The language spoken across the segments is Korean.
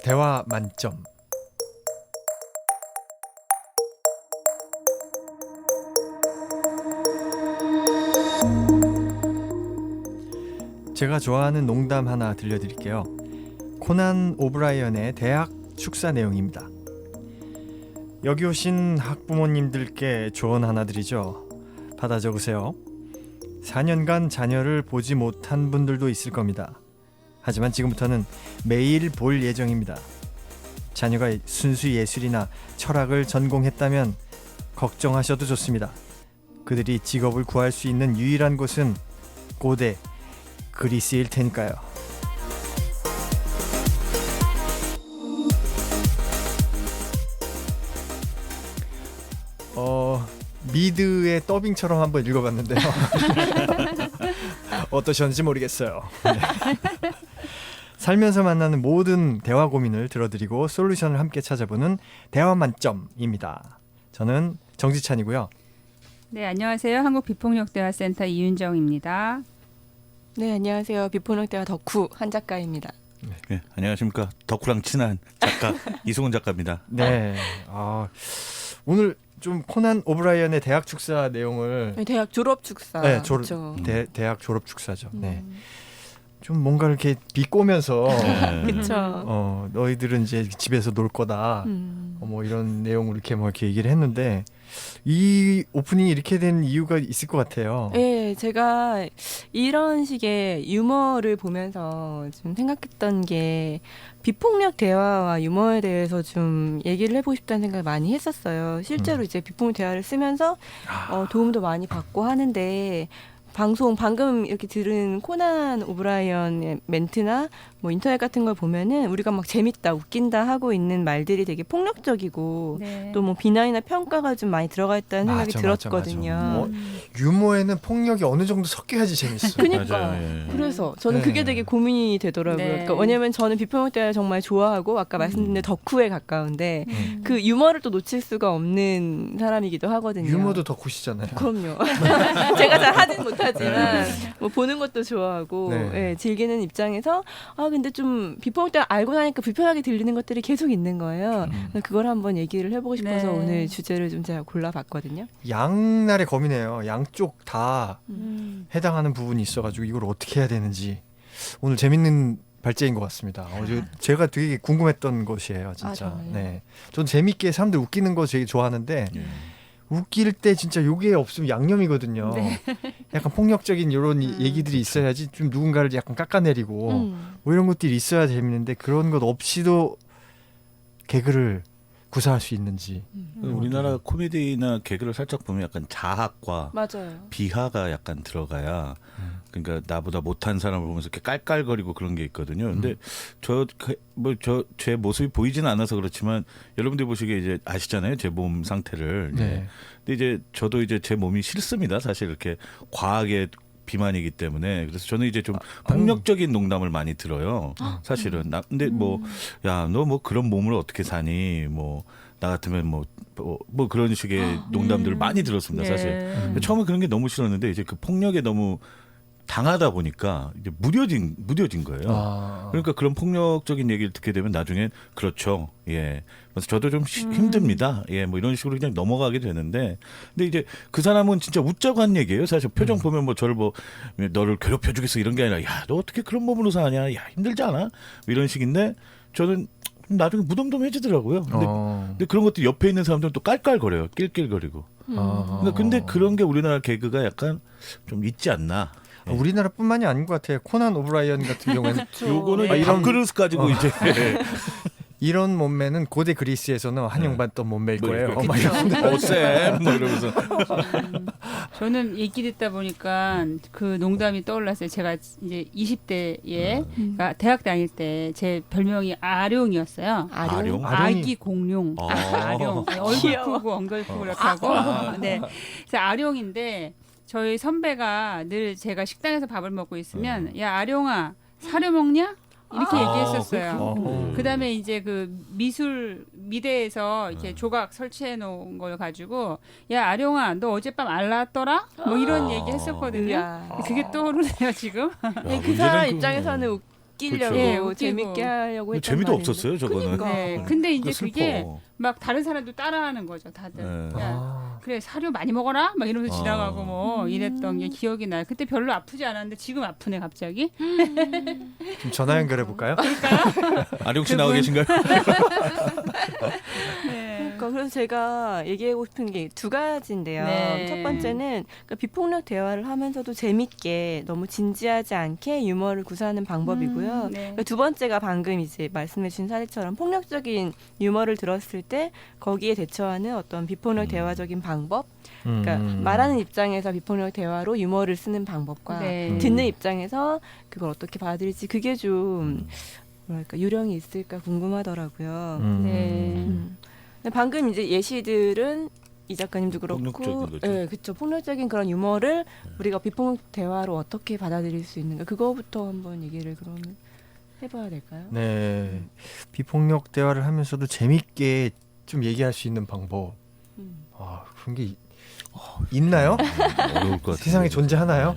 대화 만점. 제가 좋아하는 농담 하나 들려드릴게요. 코난 오브라이언의 대학 축사 내용입니다. 여기 오신 학부모님들께 조언 하나 드리죠. 받아 적으세요. 4년간 자녀를 보지 못한 분들도 있을 겁니다. 하지만 지금부터는 매일 볼 예정입니다. 자녀가 순수 예술이나 철학을 전공했다면 걱정하셔도 좋습니다. 그들이 직업을 구할 수 있는 유일한 곳은 고대 그리스일 테니까요. 미드의 더빙처럼 한번 읽어봤는데요. 어떠셨는지 모르겠어요. 네. 살면서 만나는 모든 대화 고민을 들어드리고 솔루션을 함께 찾아보는 대화 만점입니다. 저는 정지찬이고요. 네, 안녕하세요. 한국비폭력대화센터 이윤정입니다. 네, 안녕하세요. 비폭력대화 덕후 한 작가입니다. 네, 안녕하십니까. 덕후랑 친한 작가 이승훈 작가입니다. 네, 오늘 좀 코난 오브라이언의 대학 축사 내용을 대학 졸업 축사. 네, 그렇죠. 대학 졸업 축사죠. 네, 좀 뭔가 이렇게 비꼬면서 그렇죠. 너희들은 이제 집에서 놀 거다. 뭐 이런 내용으로 이렇게 이렇게 얘기를 했는데 이 오프닝이 이렇게 된 이유가 있을 것 같아요. 네, 제가 이런 식의 유머를 보면서 좀 생각했던 게 비폭력 대화와 유머에 대해서 좀 얘기를 해보고 싶다는 생각을 많이 했었어요. 실제로 이제 비폭력 대화를 쓰면서 도움도 많이 받고 하는데 방금 이렇게 들은 코난 오브라이언의 멘트나 뭐 인터넷 같은 걸 보면은 우리가 막 재밌다, 웃긴다 하고 있는 말들이 되게 폭력적이고 네. 또 뭐 비난이나 평가가 좀 많이 들어가 있다는 생각이 들었거든요. 맞아. 유머에는 폭력이 어느 정도 섞여야지 재밌어요. 그러니까 맞아요, 예. 그래서 저는 네. 그게 되게 고민이 되더라고요. 네. 그러니까 왜냐면 저는 비폭력 대화를 정말 좋아하고 아까 말씀드린 덕후에 가까운데 그 유머를 또 놓칠 수가 없는 사람이기도 하거든요. 유머도 덕후시잖아요. 그럼요. 제가 잘 하진 못하지만 뭐 보는 것도 좋아하고 네. 예, 즐기는 입장에서 근데 좀 비폭력 대화 알고 나니까 불편하게 들리는 것들이 계속 있는 거예요. 그걸 한번 얘기를 해보고 싶어서 네. 오늘 주제를 좀 제가 골라봤거든요. 양날의 검이네요. 양쪽 다 해당하는 부분이 있어가지고 이걸 어떻게 해야 되는지 오늘 재밌는 발제인 것 같습니다. 제가 되게 궁금했던 것이에요, 진짜. 정말요? 네, 전 재밌게 사람들 웃기는 거 되게 좋아하는데 예. 웃길 때 진짜 요게 없으면 양념이거든요. 네. 약간 폭력적인 이런 얘기들이 있어야지 좀 누군가를 약간 깎아내리고 뭐 이런 것들이 있어야 재밌는데 그런 것 없이도 개그를 구사할 수 있는지. 우리나라 코미디나 개그를 살짝 보면 약간 자학과 맞아요. 비하가 약간 들어가야 그러니까 나보다 못한 사람을 보면서 이렇게 깔깔거리고 그런 게 있거든요. 근데 제 모습이 보이지는 않아서 그렇지만 여러분들 보시기에 이제 아시잖아요. 제 몸 상태를. 네. 예. 근데 이제 저도 이제 제 몸이 싫습니다. 사실 이렇게 과하게 비만이기 때문에. 그래서 저는 이제 좀 폭력적인 농담을 많이 들어요. 사실은. 근데 야, 너 뭐 그런 몸을 어떻게 사니? 뭐 나 같으면 뭐 그런 식의 농담들을 많이 들었습니다. 사실. 네. 처음에 그런 게 너무 싫었는데 이제 그 폭력에 너무 당하다 보니까 이제 무뎌진 거예요. 그러니까 그런 폭력적인 얘기를 듣게 되면 나중엔 그렇죠. 예. 그래서 저도 좀 힘듭니다. 예. 뭐 이런 식으로 그냥 넘어가게 되는데 근데 이제 그 사람은 진짜 웃자고 한 얘기예요. 사실 표정 보면 뭐 저를 너를 괴롭혀 주겠어 이런 게 아니라 야, 너 어떻게 그런 몸으로 사냐? 야, 힘들지 않아? 뭐 이런 식인데 저는 나중에 무덤덤해지더라고요. 근데 그런 것들 옆에 있는 사람들은 또 깔깔거려요. 낄낄거리고. 근데 그런 게 우리나라 개그가 약간 좀 있지 않나. 우리나라뿐만이 아닌 것 같아요. 코난 오브라이언 같은 경우에는 요거는 이런 밥그릇 가지고 이제 이런 몸매는 고대 그리스에서는 한영반 또 몸매일 거예요. 막 이런. 어쌤 뭐 이러면서 저는 얘기 듣다 보니까 그 농담이 떠올랐어요. 제가 이제 20대에 그러니까 대학 다닐 때 제 별명이 아룡이었어요. 아룡? 아기 공룡. 아. 아룡. 얼굴 크고 엉덩이 크고 이렇게 하고. 네. 그래서 아룡인데 저희 선배가 늘 제가 식당에서 밥을 먹고 있으면 야 아룡아 사료 먹냐? 이렇게 얘기했었어요. 그다음에 이제 그 미대에서 이렇게 조각 설치해 놓은 걸 가지고 야 아룡아 너 어젯밤 알 났더라? 뭐 이런 얘기 했었거든요. 이야. 그게 떠오르네요 지금. 그 사람 입장에서는 웃기려고 예, 웃기고. 재밌게 하려고 했던 재미도 말인데. 없었어요, 저거는. 그러니까. 네. 근데 이제 슬퍼. 그게 막 다른 사람도 따라하는 거죠, 다들. 네. 야, 아, 그래 사료 많이 먹어라 막 이러면서 아. 지나가고 뭐 이랬던 게 기억이 나요. 그때 별로 아프지 않았는데 지금 아프네 갑자기. 좀 전화 연결해 볼까요? 아룡 씨 나와 계신가요? 네. 그러니까 그래서 제가 얘기하고 싶은 게 두 가지인데요. 네. 첫 번째는 그러니까 비폭력 대화를 하면서도 재밌게 너무 진지하지 않게 유머를 구사하는 방법이고요. 네. 그러니까 두 번째가 방금 이제 말씀해주신 사례처럼 폭력적인 유머를 들었을 때 거기에 대처하는 어떤 비폭력 대화적인 방법. 그러니까 말하는 입장에서 비폭력 대화로 유머를 쓰는 방법과 네. 듣는 입장에서 그걸 어떻게 받아들일지 그게 좀 뭐랄까 요령이 있을까 궁금하더라고요. 네. 근데 방금 이제 예시들은 이 작가님도 그렇고, 폭력적인 거죠. 예, 그렇죠. 폭력적인 그런 유머를 우리가 비폭력 대화로 어떻게 받아들일 수 있는가 그거부터 한번 얘기를 그러면 해봐야 될까요? 네. 비폭력 대화를 하면서도 재밌게 좀 얘기할 수 있는 방법. 아, 그런 게 있나요? 어려울 것 같아요. 세상에 존재하나요?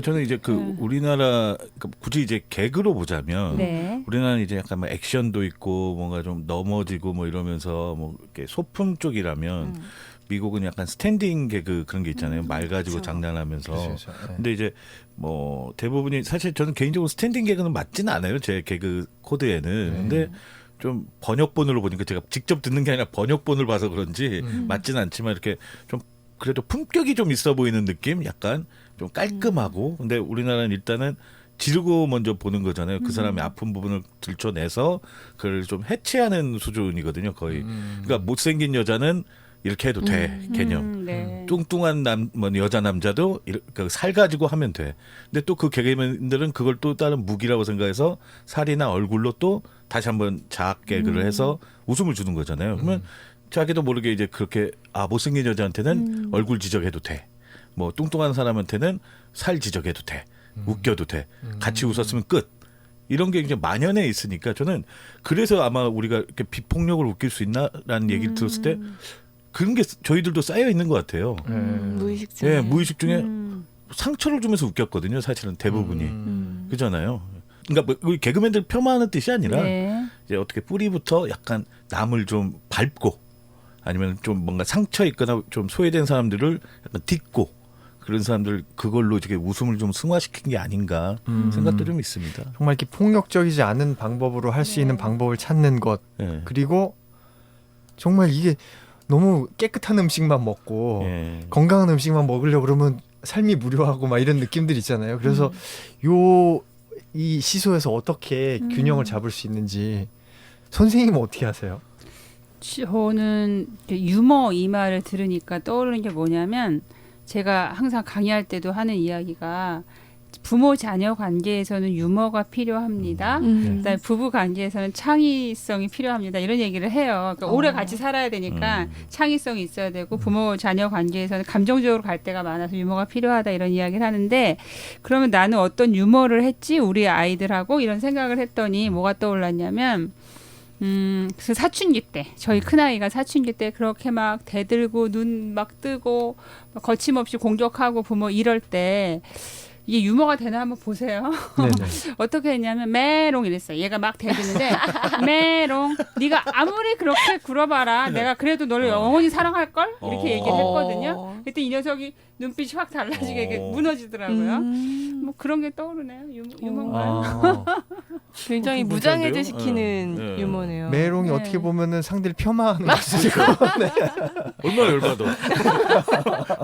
저는 이제 그 우리나라 그러니까 굳이 이제 개그로 보자면 네. 우리나라는 이제 약간 뭐 액션도 있고 뭔가 좀 넘어지고 뭐 이러면서 뭐 이렇게 소품 쪽이라면 미국은 약간 스탠딩 개그 그런 게 있잖아요. 말 가지고 그렇죠. 장난하면서. 그렇죠. 네. 근데 이제 뭐 대부분이 사실 저는 개인적으로 스탠딩 개그는 맞지는 않아요. 제 개그 코드에는. 근데 좀 번역본으로 보니까 제가 직접 듣는 게 아니라 번역본을 봐서 그런지 맞지는 않지만 이렇게 좀 그래도 품격이 좀 있어 보이는 느낌? 약간 좀 깔끔하고. 근데 우리나라는 일단은 지르고 먼저 보는 거잖아요. 그 사람의 아픈 부분을 들춰내서 그걸 좀 해체하는 수준이거든요. 거의. 그러니까 못생긴 여자는 이렇게 해도 돼. 개념. 네. 뚱뚱한 뭐 여자 남자도 살 가지고 하면 돼. 근데 또 그 개그맨들은 그걸 또 다른 무기라고 생각해서 살이나 얼굴로 또 다시 한번 자학 개그를 해서 웃음을 주는 거잖아요. 그러면 자기도 모르게 이제 그렇게 못생긴 여자한테는 얼굴 지적해도 돼. 뭐 뚱뚱한 사람한테는 살 지적해도 돼. 웃겨도 돼. 같이 웃었으면 끝. 이런 게 이제 만연해 있으니까 저는 그래서 아마 우리가 이렇게 비폭력을 웃길 수 있나라는 얘기를 들었을 때 그런 게 저희들도 쌓여 있는 것 같아요. 무의식 중에. 예, 무의식 중에 상처를 주면서 웃겼거든요. 사실은 대부분이. 그잖아요. 그러니까 뭐 우리 개그맨들 폄하하는 뜻이 아니라 네. 이제 어떻게 뿌리부터 약간 남을 좀 밟고 아니면 좀 뭔가 상처 있거나 좀 소외된 사람들을 약간 딛고 그런 사람들 그걸로 이렇게 웃음을 좀 승화시킨 게 아닌가 생각도 좀 있습니다. 정말 이렇게 폭력적이지 않은 방법으로 할 수 있는 방법을 찾는 것. 예. 그리고 정말 이게 너무 깨끗한 음식만 먹고 예. 건강한 음식만 먹으려고 그러면 삶이 무료하고 막 이런 느낌들 있잖아요. 그래서 이 시소에서 어떻게 균형을 잡을 수 있는지 선생님은 어떻게 하세요? 저는 유머 이 말을 들으니까 떠오르는 게 뭐냐면 제가 항상 강의할 때도 하는 이야기가 부모 자녀 관계에서는 유머가 필요합니다. 그다음에 부부 관계에서는 창의성이 필요합니다. 이런 얘기를 해요. 그러니까 오래 같이 살아야 되니까 창의성이 있어야 되고 부모 자녀 관계에서는 감정적으로 갈 때가 많아서 유머가 필요하다 이런 이야기를 하는데 그러면 나는 어떤 유머를 했지 우리 아이들하고 이런 생각을 했더니 뭐가 떠올랐냐면 그 사춘기 때 저희 큰아이가 사춘기 때 그렇게 막 대들고 눈 막 뜨고 막 거침없이 공격하고 부모 이럴 때 이게 유머가 되나 한번 보세요. 네네. 어떻게 했냐면 메롱 이랬어요. 얘가 막 대드는데 메롱 네가 아무리 그렇게 굴어봐라 내가 그래도 너를 영원히 사랑할걸? 이렇게 얘기를 했거든요. 그때 이 녀석이 눈빛이 확 달라지게 이렇게 무너지더라고요. 뭐 그런 게 떠오르네요. 유머인가요? 굉장히 그거 무장해제 괜찮은데요? 시키는 예. 유머네요. 메롱이 네. 어떻게 보면은 상대를 폄하하는 것이죠. 얼마나 열받아.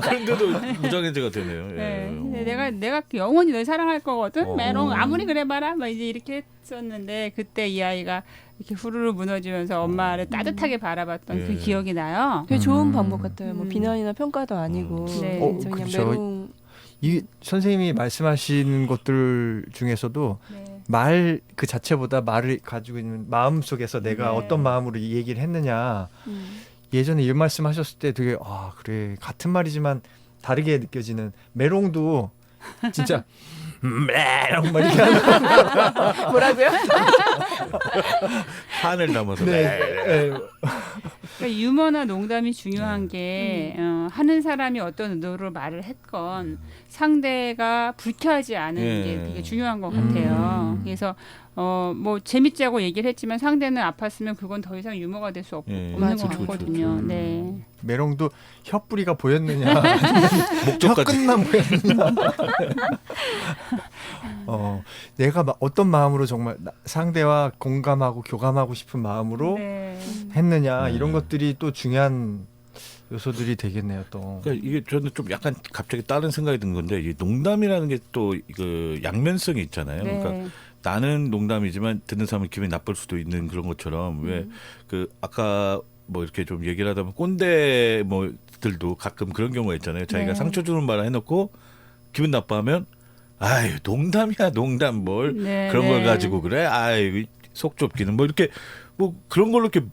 그런데도 무장해제가 되네요. 예. 네. 근데 내가 영원히 널 사랑할 거거든. 메롱 어. 아무리 그래봐라. 막 이제 이렇게 했었는데 그때 이 아이가 이렇게 후루루 무너지면서 엄마를 따뜻하게 바라봤던 그 예. 기억이 나요. 되게 좋은 방법 같아요. 뭐 음. 비난이나 평가도 아니고 네. 그냥 그렇죠. 메롱. 이 선생님이 말씀하신 것들 중에서도 네. 말 그 자체보다 말을 가지고 있는 마음 속에서 내가 네. 어떤 마음으로 이 얘기를 했느냐. 예전에 이 말씀하셨을 때 되게 그래 같은 말이지만 다르게 느껴지는 메롱도 진짜 메롱 막 이렇게 하는 뭐라고요? 산을 넘어서. 네. 그러니까 유머나 농담이 중요한 게 하는 사람이 어떤 의도로 말을 했건 상대가 불쾌하지 않은 게 되게 중요한 것 같아요. 그래서 뭐 재밌자고 얘기를 했지만 상대는 아팠으면 그건 더 이상 유머가 될 수 없는 맞아. 것 같거든요. 네. 메롱도 혀뿌리가 보였느냐, 목적까지. 혀끝만 보였느냐. 내가 어떤 마음으로 정말 상대와 공감하고 교감하고 싶은 마음으로 네. 했느냐 이런 것들이 또 중요한 요소들이 되겠네요. 또 그러니까 이게 저는 좀 약간 갑자기 다른 생각이 든 건데 이 농담이라는 게 또 그 양면성이 있잖아요. 네. 그러니까 나는 농담이지만 듣는 사람은 기분이 나쁠 수도 있는 그런 것처럼 왜 그 아까 뭐 이렇게 좀 얘기를 하다 보면 꼰대 뭐들도 가끔 그런 경우가 있잖아요. 자기가 네. 상처 주는 말을 해놓고 기분 나빠하면 아유 농담이야 농담 뭘 네, 그런 걸 네. 가지고 그래 아유 속 좁기는 뭐 이렇게 뭐 그런 걸로 이렇게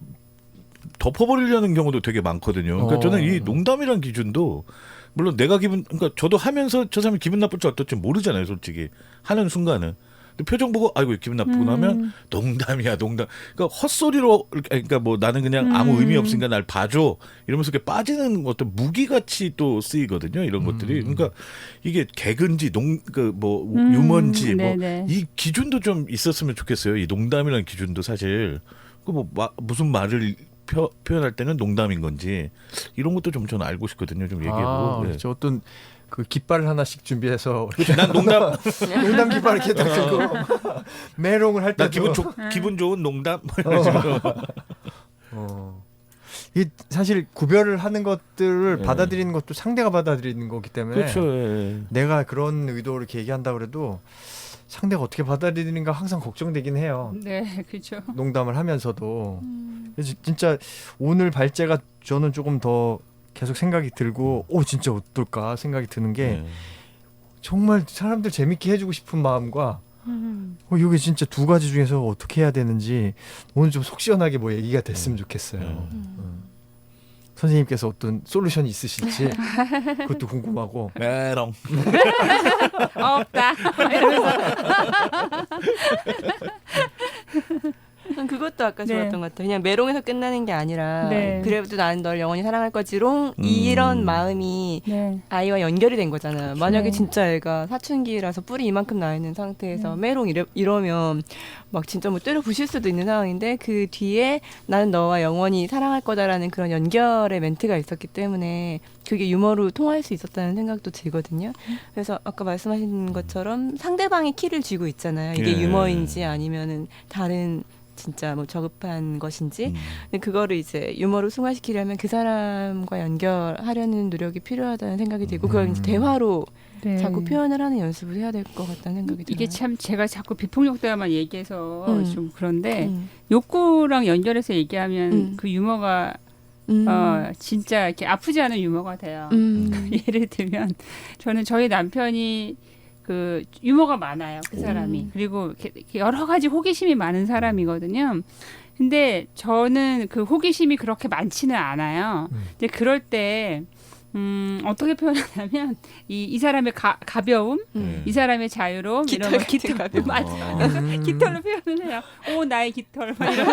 덮어버리려는 경우도 되게 많거든요. 그러니까 저는 이 농담이란 기준도 물론 내가 그러니까 저도 하면서 저 사람이 기분 나쁠지 어떨지 모르잖아요, 솔직히 하는 순간은. 근데 표정 보고 아이고 기분 나쁘고 나면 농담이야 농담. 그러니까 헛소리로 그러니까 뭐 나는 그냥 아무 의미 없으니까 날 봐줘 이러면서 이렇게 빠지는 어떤 무기같이 또 쓰이거든요, 이런 것들이. 그러니까 이게 개근지 유머인지 뭐 네네. 이 기준도 좀 있었으면 좋겠어요. 이 농담이라는 기준도 사실 그 뭐 무슨 말을 표현할 때는 농담인 건지 이런 것도 좀 저는 알고 싶거든요. 좀 얘기해보고. 네. 그렇죠. 어떤 그 깃발을 하나씩 준비해서 난 농담, 농담 깃발 이렇게 딱 들고 메롱을 할 나 때도 기분 좋은 농담. 뭐 이런 식으로. 이 사실 구별을 하는 것들을 네. 받아들이는 것도 상대가 받아들이는 거기 때문에 그렇죠. 예. 내가 그런 의도를 이렇게 얘기한다 그래도 상대가 어떻게 받아들이는가 항상 걱정되긴 해요. 네, 그렇죠. 농담을 하면서도. 그래서 진짜 오늘 발제가 저는 조금 더 계속 생각이 들고 진짜 어떨까 생각이 드는 게 예. 정말 사람들 재밌게 해주고 싶은 마음과 이게 진짜 두 가지 중에서 어떻게 해야 되는지 오늘 좀 속 시원하게 뭐 얘기가 됐으면 좋겠어요. 선생님께서 어떤 솔루션이 있으실지 그것도 궁금하고. 메롱. 없다. 이러면서. 그것도 아까 네. 좋았던 것 같아요. 그냥 메롱에서 끝나는 게 아니라 네. 그래도 나는 널 영원히 사랑할 거지롱 이런 마음이 네. 아이와 연결이 된 거잖아요. 만약에 네. 진짜 애가 사춘기라서 뿔이 이만큼 나 있는 상태에서 메롱 이러면 막 진짜 뭐 때려 부실 수도 있는 상황인데 그 뒤에 나는 너와 영원히 사랑할 거다라는 그런 연결의 멘트가 있었기 때문에 그게 유머로 통할 수 있었다는 생각도 들거든요. 그래서 아까 말씀하신 것처럼 상대방이 키를 쥐고 있잖아요. 이게 예. 유머인지 아니면은 다른 진짜 뭐 저급한 것인지. 근데 그거를 이제 유머로 승화시키려면 그 사람과 연결하려는 노력이 필요하다는 생각이 들고 그걸 이제 대화로 네. 자꾸 표현을 하는 연습을 해야 될 것 같다는 생각이 들어요. 이게 참 제가 자꾸 비폭력 대화만 얘기해서 좀 그런데 욕구랑 연결해서 얘기하면 그 유머가 진짜 이렇게 아프지 않은 유머가 돼요. 예를 들면 저는 저희 남편이 그 유머가 많아요. 그 사람이. 그리고 이렇게 여러 가지 호기심이 많은 사람이거든요. 근데 저는 그 호기심이 그렇게 많지는 않아요. 근데 그럴 때 어떻게 표현하냐면 이 사람의 가벼움, 이 사람의 자유로움 이런 거 깃털 맞아. 깃털로 표현을 해요. 오 나의 깃털 막 이런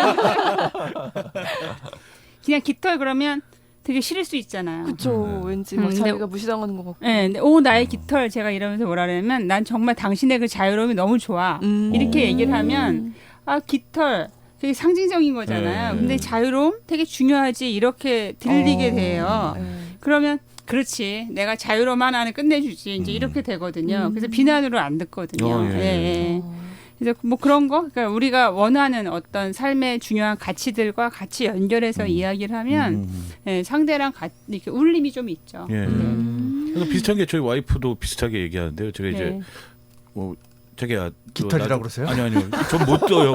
그냥 깃털 그러면 되게 싫을 수 있잖아요. 그렇죠. 왠지 막 근데- 자기가 무시당하는 것 같고. 네, 근데 오 나의 깃털 제가 이러면서 뭐라 그러냐면 난 정말 당신의 그 자유로움이 너무 좋아. 이렇게 얘기를 하면 깃털 되게 상징적인 거잖아요. 네. 근데 자유로움 되게 중요하지 이렇게 들리게 돼요. 그러면 그렇지 내가 자유로움 하나는 끝내주지 이제 이렇게 되거든요. 그래서 비난으로 안 듣거든요. 예. 예. 그래서 뭐 그런 거, 그러니까 우리가 원하는 어떤 삶의 중요한 가치들과 같이 연결해서 이야기를 하면 예, 상대랑 이렇게 울림이 좀 있죠. 예. 그래서 비슷한 게 저희 와이프도 비슷하게 얘기하는데요. 제가 이제 네. 뭐 자기야 깃털이라고 그러세요? 아니요. 전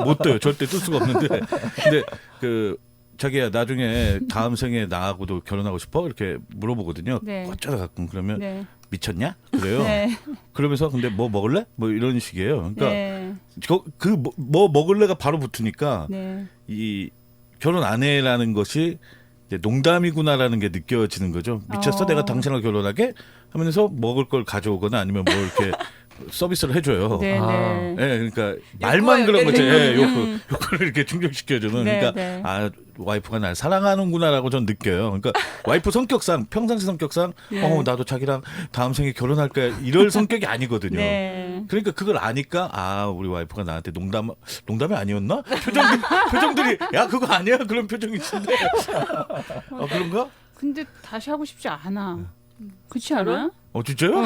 못 떠요. 절대 뜰 수가 없는데. 근데 그 자기야 나중에 다음 생에 나하고도 결혼하고 싶어? 이렇게 물어보거든요. 네. 어쩌다 가끔 그러면 네. 미쳤냐? 그래요. 네. 그러면서 근데 뭐 먹을래? 뭐 이런 식이에요. 그러니까 네. 뭐 먹을래가 바로 붙으니까 네. 이 결혼 안 해라는 것이 이제 농담이구나라는 게 느껴지는 거죠. 미쳤어? 내가 당신하고 결혼하게? 하면서 먹을 걸 가져오거나 아니면 뭐 이렇게 서비스를 해줘요. 네, 아. 네. 예, 그러니까 말만 그런 거지. 예, 요거를 이렇게 충족시켜주는. 네, 그러니까 네. 아 와이프가 날 사랑하는구나라고 전 느껴요. 그러니까 와이프 성격상 평상시 성격상 네. 나도 자기랑 다음 생에 결혼할 거야 이럴 성격이 아니거든요. 네. 그러니까 그걸 아니까 우리 와이프가 나한테 농담이 아니었나? 표정들이 야 그거 아니야 그런 표정이 있는데 그런가? 근데 다시 하고 싶지 않아. 그렇지 않아요? 진짜요?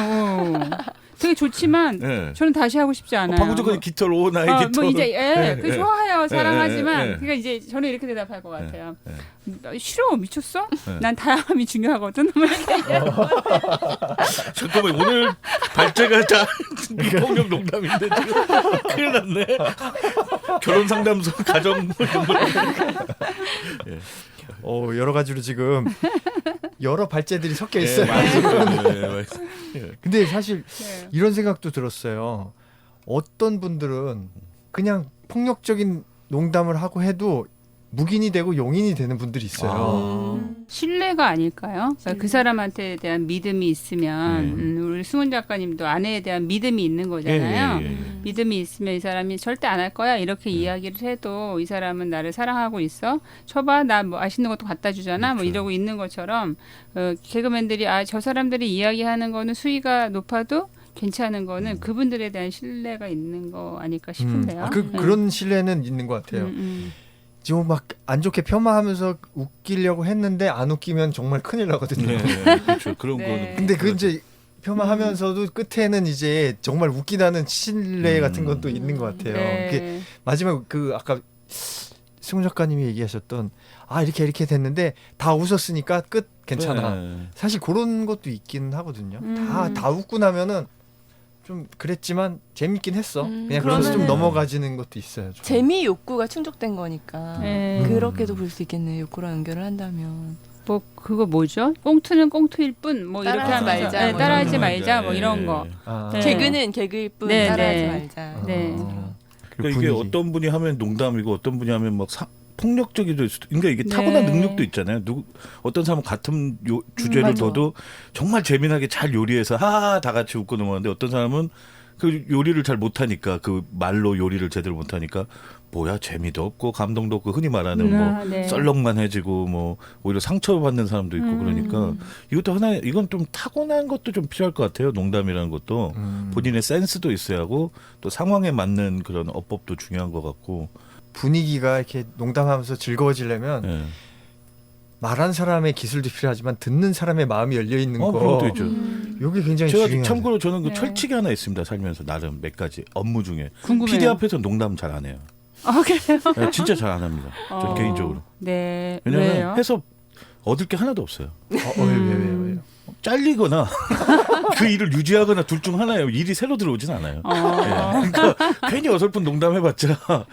되게 좋지만 네. 저는 다시 하고 싶지 않아요. 방구적인 깃털 오 나의 깃털. 뭐 이제 그 좋아해요, 사랑하지만 예. 그러니까 이제 저는 이렇게 대답할 것 같아요. 싫어, 미쳤어? 난 다양함이 중요하거든. 뭐 이렇게. 잠깐만 오늘 발제가 다 폭력 농담인데 지금 큰일 났네. 결혼 상담소 가정 여러 가지로 지금 여러 발제들이 섞여 있어요. 근데 사실 네. 이런 생각도 들었어요. 어떤 분들은 그냥 폭력적인 농담을 하고 해도 묵인이 되고 용인이 되는 분들이 있어요. 신뢰가 아닐까요? 그러니까 그 사람한테 대한 믿음이 있으면 우리 승훈 작가님도 아내에 대한 믿음이 있는 거잖아요. 믿음이 있으면 이 사람이 절대 안 할 거야 이렇게 이야기를 해도 이 사람은 나를 사랑하고 있어. 쳐봐 나 뭐 맛있는 것도 갖다 주잖아. 뭐 이러고 있는 것처럼 개그맨들이 저 사람들이 이야기하는 거는 수위가 높아도 괜찮은 거는 그분들에 대한 신뢰가 있는 거 아닐까 싶은데요. 그런 신뢰는 있는 것 같아요. 지금 막 안 좋게 폄하하면서 웃기려고 했는데 안 웃기면 정말 큰일 나거든요. 그렇죠. 그런 네. 거는. 근데 그 이제 폄하하면서도 끝에는 이제 정말 웃기다는 신뢰 같은 것도 있는 것 같아요. 그게 네. 마지막 아까 승훈 작가님이 얘기하셨던 이렇게 됐는데 다 웃었으니까 끝 괜찮아. 네. 사실 그런 것도 있긴 하거든요. 음. 다 웃고 나면은 좀 그랬지만 재밌긴 했어. 그냥 그러면서 좀 그러면은 넘어가지는 것도 있어요. 좀. 재미 욕구가 충족된 거니까 네. 그렇게도 볼 수 있겠네요. 욕구랑 연결을 한다면. 뭐 그거 뭐죠? 꽁트는 꽁트일 뿐 뭐 이렇게 따라하지 하면서 말자, 뭐 따라하지 이런 말자 뭐 이런 거. 네. 개그는 개그일 뿐 네, 따라하지 네. 말자. 네. 그러니까 이게 어떤 분이 하면 농담이고 어떤 분이 하면 막 폭력적이 될 수도. 그러니까 이게 네. 타고난 능력도 있잖아요. 어떤 사람은 같은 주제를 맞아. 둬도 정말 재미나게 잘 요리해서 다 같이 웃고 넘어가는데 어떤 사람은 그 요리를 잘 못하니까 그 말로 요리를 제대로 못하니까 뭐야 재미도 없고 감동도 없고 흔히 말하는 뭐 네. 썰렁만해지고 뭐 오히려 상처받는 사람도 있고 그러니까 이것도 이건 좀 타고난 것도 좀 필요할 것 같아요. 농담이라는 것도 본인의 센스도 있어야 하고 또 상황에 맞는 그런 어법도 중요한 것 같고 분위기가 이렇게 농담하면서 즐거워지려면 예. 말하는 사람의 기술도 필요하지만 듣는 사람의 마음이 열려 있는 거. 그것도 있죠. 이게 굉장히 제가 중요해요. 참고로 저는 그 네. 철칙이 하나 있습니다. 살면서 나름 몇 가지 업무 중에 궁금해요. PD 앞에서 농담 잘 안 해요. 그래요? 네, 진짜 잘 안 합니다. 전 개인적으로. 네. 왜냐면 왜요? 해서 얻을 게 하나도 없어요. 왜요? 잘리거나 그 일을 유지하거나 둘 중 하나예요. 일이 새로 들어오진 않아요. 네. 그러니까 괜히 어설픈 농담해봤자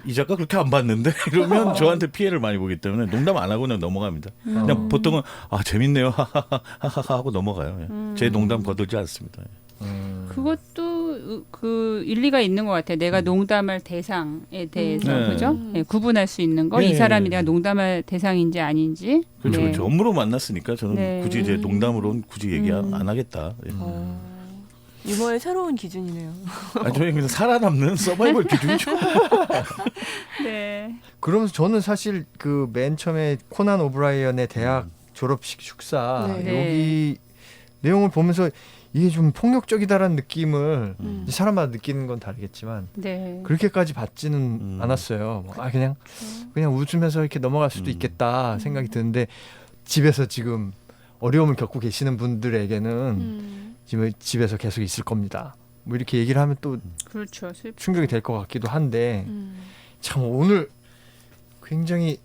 이 작가 그렇게 안 봤는데 이러면 저한테 피해를 많이 보기 때문에 농담 안 하고 그냥 넘어갑니다. 그냥 보통은 재밌네요 하하하 하고 넘어가요. 제 농담 거들지 않습니다. 그것도 그 일리가 있는 것 같아요. 내가 농담할 대상에 대해서 네. 그죠? 네, 구분할 수 있는 거. 이 네. 사람이 내가 농담할 대상인지 아닌지. 그렇죠, 네. 그렇죠. 업무로 만났으니까 저는 네. 굳이 이제 농담으로는 굳이 얘기 안 하겠다. 예. 유머의 새로운 기준이네요. 저희 그냥 살아남는 서바이벌 기준이죠. 네. 그러면서 저는 사실 그 맨 처음에 코난 오브라이언의 대학 졸업식 축사 네. 여기 내용을 보면서 이게 좀 폭력적이다라는 느낌을 이제 사람마다 느끼는 건 다르겠지만 네. 그렇게까지 받지는 않았어요. 그냥 웃으면서 이렇게 넘어갈 수도 있겠다 생각이 드는데 집에서 지금 어려움을 겪고 계시는 분들에게는 지금 집에서 계속 있을 겁니다. 뭐 이렇게 얘기를 하면 또 그렇죠. 충격이 될 것 같기도 한데 참 오늘 굉장히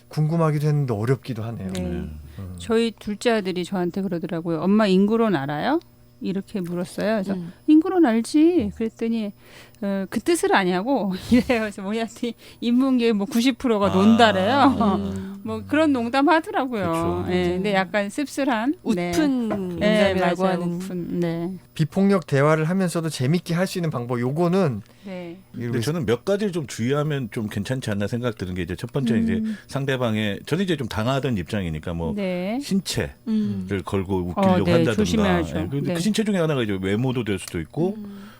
궁금하기도 했는데 어렵기도 하네요. 네. 저희 둘째 아들이 저한테 그러더라고요. 엄마 인구론 알아요? 이렇게 물었어요. 그래서 인구론 알지. 그랬더니 그 뜻을 아냐고 이래요. 그래서 뭐냐더니 인문계 뭐 90%가 논다래요. 뭐 그런 농담 하더라고요. 그렇죠. 네, 근데 약간 씁쓸한 웃픈 네, 농담이라고 맞아요. 하는. 웃픈. 네. 비폭력 대화를 하면서도 재밌게 할 수 있는 방법 요거는 네. 근데 저는 몇 가지를 좀 주의하면 좀 괜찮지 않나 생각 드는 게 이제 첫 번째 이제 상대방의 저는 이제 좀 당하던 입장이니까 뭐 네. 신체를 걸고 웃기려고 네, 한다든가. 조심해야죠. 예, 근데 네. 그 신체 중에 하나가 이제 외모도 될 수도 있고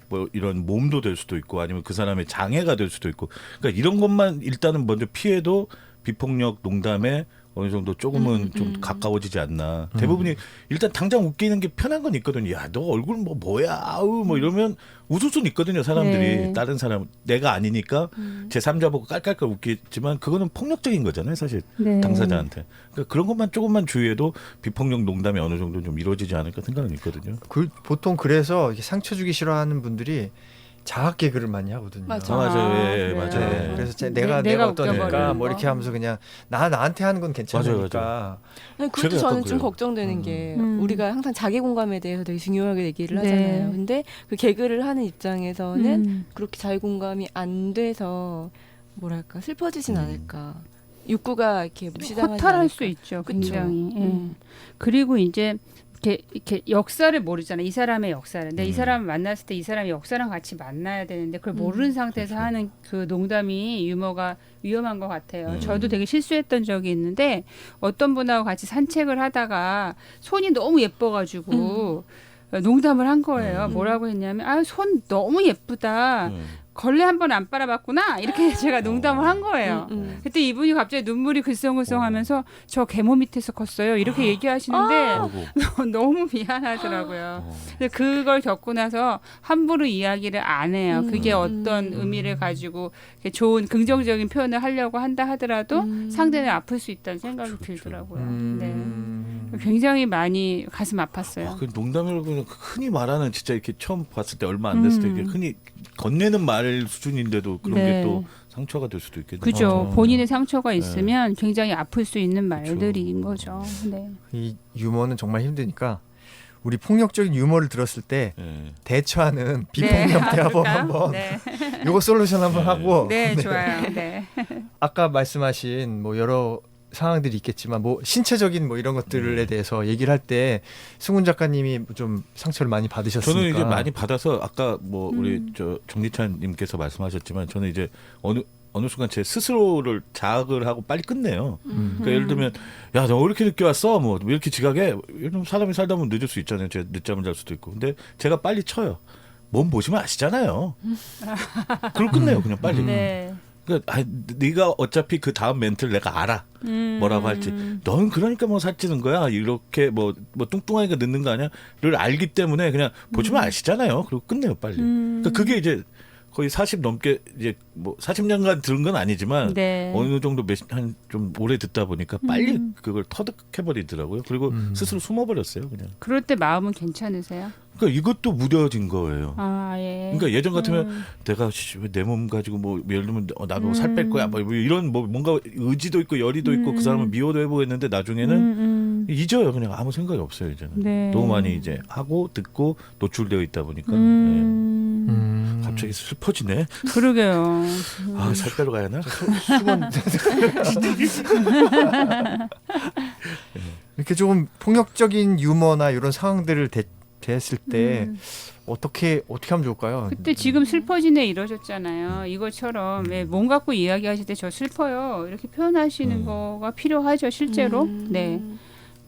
뭐 이런 몸도 될 수도 있고 아니면 그 사람의 장애가 될 수도 있고 그러니까 이런 것만 일단은 먼저 피해도 비폭력 농담에 어느 정도 조금은 좀 가까워지지 않나. 대부분이 일단 당장 웃기는 게 편한 건 있거든요. 야, 너 얼굴 뭐야? 아우 뭐 이러면 웃을 수는 있거든요. 사람들이 네. 다른 사람 내가 아니니까 제 3자 보고 깔깔깔 웃기지만 그거는 폭력적인 거잖아요, 사실 네. 당사자한테. 그러니까 그런 것만 조금만 주의해도 비폭력 농담이 어느 정도 좀 이루어지지 않을까 생각은 있거든요. 보통 그래서 이렇게 상처 주기 싫어하는 분들이 자학 개그를 많이 하거든요. 맞아. 맞아요, 예, 네. 맞아요. 네, 예. 그래서 내가 내가 어떠니까 웃겨버리는 뭐 거. 이렇게 하면서 그냥 나한테 하는 건 괜찮으니까. 맞아요. 아니, 제가 그것도 약간 저는 좀 그래요. 걱정되는 게 음. 우리가 항상 자기 공감에 대해서 되게 중요하게 얘기를 네. 하잖아요. 근데 그 개그를 하는 입장에서는 음. 그렇게 자기 공감이 안 돼서 뭐랄까 슬퍼지진 않을까. 욕구가 이렇게 무시당하지 허탈할 않을까. 수 있죠. 그쵸. 굉장히. 예. 그리고 이제 이렇게 역사를 모르잖아요. 이 사람의 역사를. 근데 이 사람을 만났을 때 이 사람의 역사랑 같이 만나야 되는데 그걸 모르는 상태에서 그렇죠. 하는 그 농담이 유머가 위험한 것 같아요. 음. 저도 되게 실수했던 적이 있는데 어떤 분하고 같이 산책을 하다가 손이 너무 예뻐가지고 농담을 한 거예요. 뭐라고 했냐면 아, 손 너무 예쁘다. 걸레 한 번 안 빨아봤구나. 이렇게 제가 농담을 한 거예요. 그때 이분이 갑자기 눈물이 글썽글썽하면서 저 계모 밑에서 컸어요. 이렇게 얘기하시는데 너무 미안하더라고요. 근데 그걸 겪고 나서 함부로 이야기를 안 해요. 그게 어떤 의미를 가지고 이렇게 좋은 긍정적인 표현을 하려고 한다 하더라도 상대는 아플 수 있다는 생각이 들더라고요. 네. 굉장히 많이 가슴 아팠어요. 아, 그 농담을 그냥 흔히 말하는 진짜 이렇게 처음 봤을 때 얼마 안 됐을 때 이렇게 흔히 건네는 말 수준인데도 그런 네. 게 또 상처가 될 수도 있겠네요. 그죠. 본인의 상처가 네. 있으면 굉장히 아플 수 있는 말들인 거죠. 네. 이 유머는 정말 힘드니까 우리 폭력적인 유머를 들었을 때 예. 대처하는 비폭력 대화법 그럴까요? 한번 네. 요거 솔루션 한번 네. 하고 네, 좋아요. 네. 아까 말씀하신 뭐 여러 상황들이 있겠지만 뭐 신체적인 뭐 이런 것들에 대해서 얘기를 할 때 승훈 작가님이 좀 상처를 많이 받으셨으니까 저는 이제 많이 받아서 아까 뭐 우리 저 정리찬님께서 말씀하셨지만 저는 이제 어느 순간 제 스스로를 자학을 하고 빨리 끝내요. 그러니까 예를 들면 야 너 왜 이렇게 늦게 왔어? 뭐 왜 이렇게 지각해? 예를 들면 사람이 살다 보면 늦을 수 있잖아요. 제가 늦잠을 잘 수도 있고. 근데 제가 빨리 쳐요. 몸 보시면 아시잖아요. 그걸 끝내요. 그냥 빨리. 네. 그러니까 네가 어차피 그 다음 멘트를 내가 알아. 뭐라고 할지. 넌 그러니까 뭐 살찌는 거야. 이렇게 뭐 뚱뚱하니까 늦는 거 아니야?를 알기 때문에 그냥 보시면 아시잖아요. 그리고 끝내요 빨리. 그러니까 그게 이제 거의 40 넘게 이제 뭐 40년간 들은 건 아니지만 네. 어느 정도 한 좀 오래 듣다 보니까 빨리 그걸 터득해버리더라고요. 그리고 스스로 숨어버렸어요 그냥. 그럴 때 마음은 괜찮으세요? 그러니까 이것도 무뎌진 거예요. 아, 예. 그러니까 예전 같으면 내가 내 몸 가지고 뭐 예를 들면 나도 살 뺄 거야 뭐 이런 뭐 뭔가 의지도 있고 열의도 있고 그 사람을 미워도 해보고 했는데 나중에는 잊어요. 그냥 아무 생각이 없어요 이제는. 네. 너무 많이 이제 하고 듣고 노출되어 있다 보니까 갑자기 슬퍼지네. 그러게요. 아, 살 빼러 가야 하나? 수건 이렇게 조금 폭력적인 유머나 이런 상황들을 대했을 때 어떻게 하면 좋을까요? 그때 지금 슬퍼지네 이러셨잖아요. 이것처럼 왜 몸 갖고 이야기하실 때 저 슬퍼요 이렇게 표현하시는 거가 필요하죠 실제로. 네.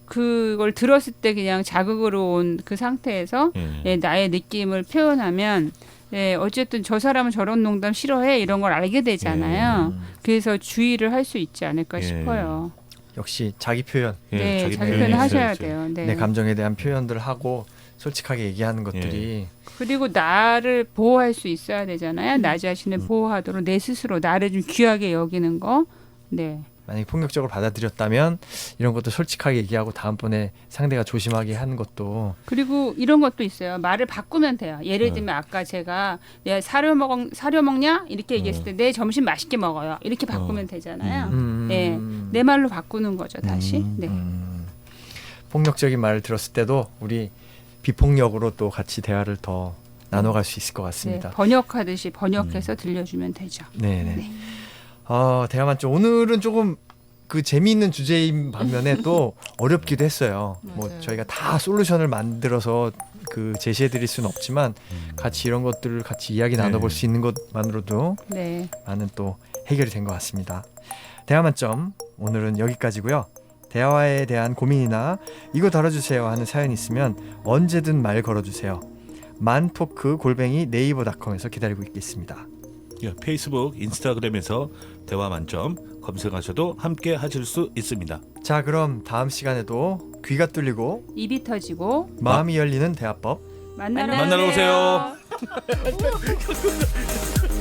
그걸 들었을 때 그냥 자극으로 온 그 상태에서 예, 나의 느낌을 표현하면 예, 어쨌든 저 사람은 저런 농담 싫어해 이런 걸 알게 되잖아요. 그래서 주의를 할 수 있지 않을까 싶어요. 역시 자기 표현, 네, 자기 표현이 표현을 하셔야 있어야죠. 돼요. 네. 내 감정에 대한 표현들을 하고 솔직하게 얘기하는 것들이 그리고 나를 보호할 수 있어야 되잖아요. 나 자신을 보호하도록 내 스스로 나를 좀 귀하게 여기는 거. 네. 만약에 폭력적으로 받아들였다면 이런 것도 솔직하게 얘기하고 다음번에 상대가 조심하게 하는 것도 그리고 이런 것도 있어요. 말을 바꾸면 돼요. 예를 들면 아까 제가 야, 사료 먹냐? 이렇게 얘기했을 때 내 점심 맛있게 먹어요. 이렇게 바꾸면 되잖아요. 네. 내 말로 바꾸는 거죠, 다시. 네. 폭력적인 말을 들었을 때도 우리 비폭력으로 또 같이 대화를 더 나눠갈 수 있을 것 네. 같습니다. 번역하듯이 번역해서 들려주면 되죠. 네네. 대화 많죠. 오늘은 조금 그 재미있는 주제인 반면에 또 어렵기도 했어요. 뭐 맞아요. 저희가 다 솔루션을 만들어서 그 제시해드릴 수는 없지만 같이 이런 것들을 같이 이야기 나눠볼 수 있는 것만으로도 네. 많은 또 해결이 된 것 같습니다. 대화 만점 오늘은 여기까지고요. 대화에 대한 고민이나 이거 다뤄주세요 하는 사연이 있으면 언제든 말 걸어주세요. mantalk@naver.com에서 기다리고 있겠습니다. 예, 페이스북, 인스타그램에서 대화 만점 검색하셔도 함께 하실 수 있습니다. 자, 그럼 다음 시간에도 귀가 뚫리고 입이 터지고 마음이 열리는 대화법 만나러 만나러 오세요. 오세요.